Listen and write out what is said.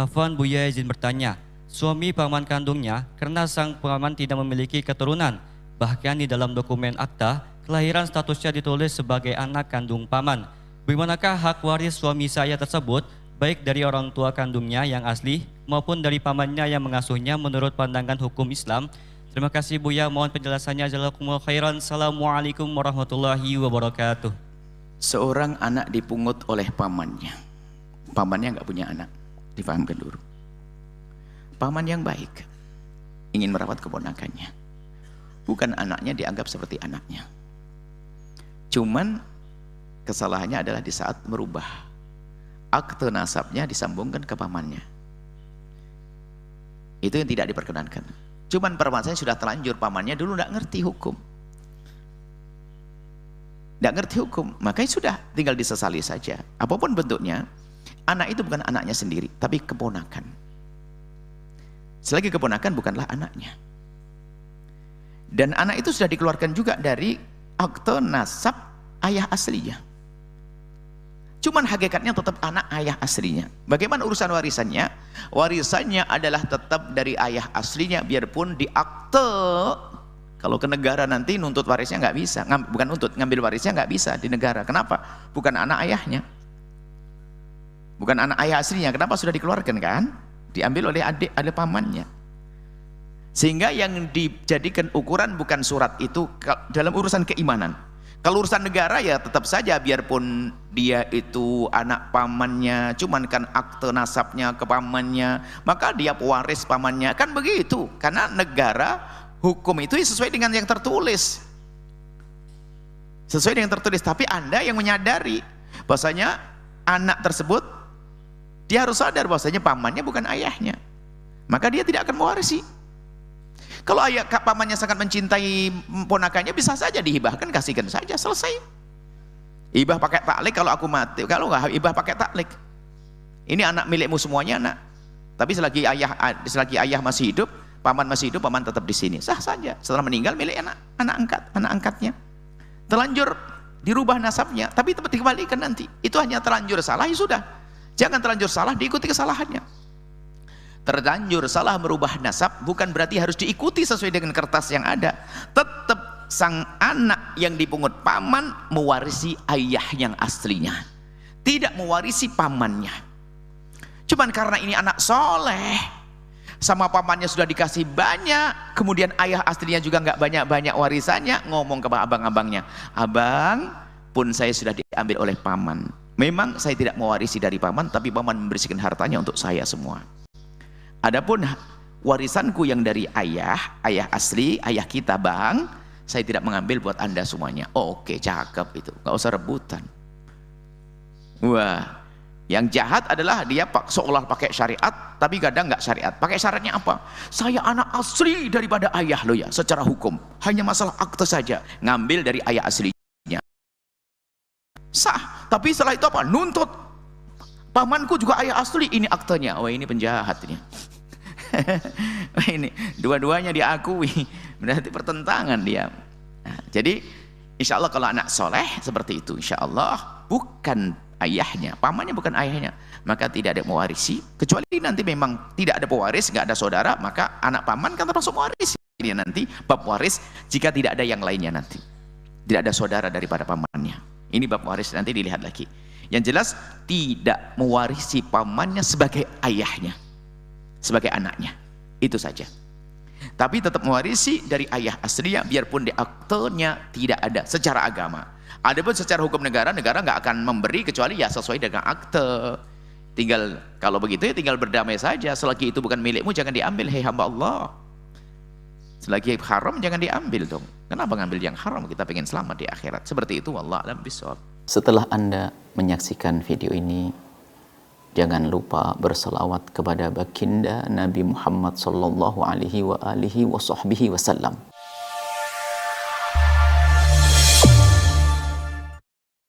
Afwan, Buya izin bertanya. Suami paman kandungnya karena sang paman tidak memiliki keturunan. Bahkan di dalam dokumen akta, kelahiran statusnya ditulis sebagai anak kandung paman. Bagaimanakah hak waris suami saya tersebut, baik dari orang tua kandungnya yang asli maupun dari pamannya yang mengasuhnya menurut pandangan hukum Islam? Terima kasih Buya, mohon penjelasannya. Jazakumullah khairan. Assalamualaikum warahmatullahi wabarakatuh. Seorang anak dipungut oleh pamannya. Pamannya nggak punya anak. Difahamkan dulu. Paman yang baik ingin merawat keponakannya. Bukan anaknya dianggap seperti anaknya. Cuman kesalahannya adalah di saat merubah akte nasabnya disambungkan ke pamannya. Itu yang tidak diperkenankan. Cuman permasalahannya sudah terlanjur, pamannya dulu tidak ngerti hukum. Tidak ngerti hukum, makanya sudah tinggal disesali saja. Apapun bentuknya, anak itu bukan anaknya sendiri, tapi keponakan. Selagi keponakan bukanlah anaknya. Dan anak itu sudah dikeluarkan juga dari akte nasab ayah aslinya. Cuman hakikatnya tetap anak ayah aslinya. Bagaimana urusan warisannya? Warisannya adalah tetap dari ayah aslinya, biarpun di akte. Kalau ke negara nanti nuntut warisnya nggak bisa, bukan nuntut, ngambil warisnya nggak bisa di negara. Kenapa? Bukan anak ayahnya, bukan anak ayah aslinya. Kenapa? Sudah dikeluarkan kan? Diambil oleh adik, oleh pamannya. Sehingga yang dijadikan ukuran bukan surat itu dalam urusan keimanan. Kalau urusan negara ya tetap saja, biarpun dia itu anak pamannya, cuman kan akte nasabnya ke pamannya, maka dia pewaris pamannya, kan begitu. Karena negara hukum itu sesuai dengan yang tertulis, sesuai dengan tertulis. Tapi Anda yang menyadari bahwasanya anak tersebut, dia harus sadar bahwasanya pamannya bukan ayahnya, maka dia tidak akan mewarisi. Kalau ayah pamannya sangat mencintai ponakannya, bisa saja dihibahkan, kasihkan saja, selesai. Hibah pakai taklik kalau aku mati, kalau nggak hibah pakai taklik. Ini anak milikmu semuanya, nak. Tapi selagi ayah masih hidup, paman masih hidup, paman tetap di sini, sah saja. Setelah meninggal milik anak angkatnya. Terlanjur dirubah nasabnya, tapi tetap dikembalikan nanti. Itu hanya terlanjur salah, ya sudah. Jangan terlanjur salah diikuti kesalahannya. Terlanjur salah merubah nasab bukan berarti harus diikuti sesuai dengan kertas yang ada. Tetap sang anak yang dipungut paman mewarisi ayah yang aslinya, tidak mewarisi pamannya. Cuman karena ini anak soleh, sama pamannya sudah dikasih banyak, kemudian ayah aslinya juga nggak banyak-banyak warisannya, ngomong ke abang-abangnya, abang pun saya sudah diambil oleh paman. Memang saya tidak mewarisi dari paman, tapi paman membersihkan hartanya untuk saya semua. Adapun warisanku yang dari ayah asli, ayah kita bang, saya tidak mengambil buat anda semuanya. Oh, oke, cakep itu, nggak usah rebutan. Wah, yang jahat adalah dia seolah pakai syariat, tapi kadang nggak syariat. Pakai syaratnya apa? Saya anak asli daripada ayah lo ya, secara hukum. Hanya masalah akte saja, ngambil dari ayah aslinya. Sah, tapi setelah itu apa? Nuntut. Pamanku juga ayah asli, ini aktenya. Oh, ini penjahat ini. Ini dua-duanya diakui, berarti pertentangan dia. Nah, jadi insya Allah kalau anak soleh seperti itu, insya Allah bukan ayahnya, pamannya bukan ayahnya, maka tidak ada mewarisi. Kecuali nanti memang tidak ada pewaris, nggak ada saudara, maka anak paman kan termasuk mewarisi. Ini nanti bab waris jika tidak ada yang lainnya, nanti tidak ada saudara daripada pamannya. Ini bab waris, nanti dilihat lagi. Yang jelas tidak mewarisi pamannya sebagai ayahnya, sebagai anaknya, itu saja. Tapi tetap mewarisi dari ayah aslinya, biarpun di aktenya tidak ada secara agama. Adapun secara hukum negara nggak akan memberi kecuali ya sesuai dengan akte. Tinggal kalau begitu ya tinggal berdamai saja. Selagi itu bukan milikmu jangan diambil, hei hamba Allah. Selagi haram jangan diambil dong. Kenapa ngambil yang haram? Kita pengen selamat di akhirat. Seperti itu, wallahu a'lam bishawab. Setelah Anda menyaksikan video ini, jangan lupa berselawat kepada baginda Nabi Muhammad sallallahu alaihi wa alihi wa sahbihi wasallam.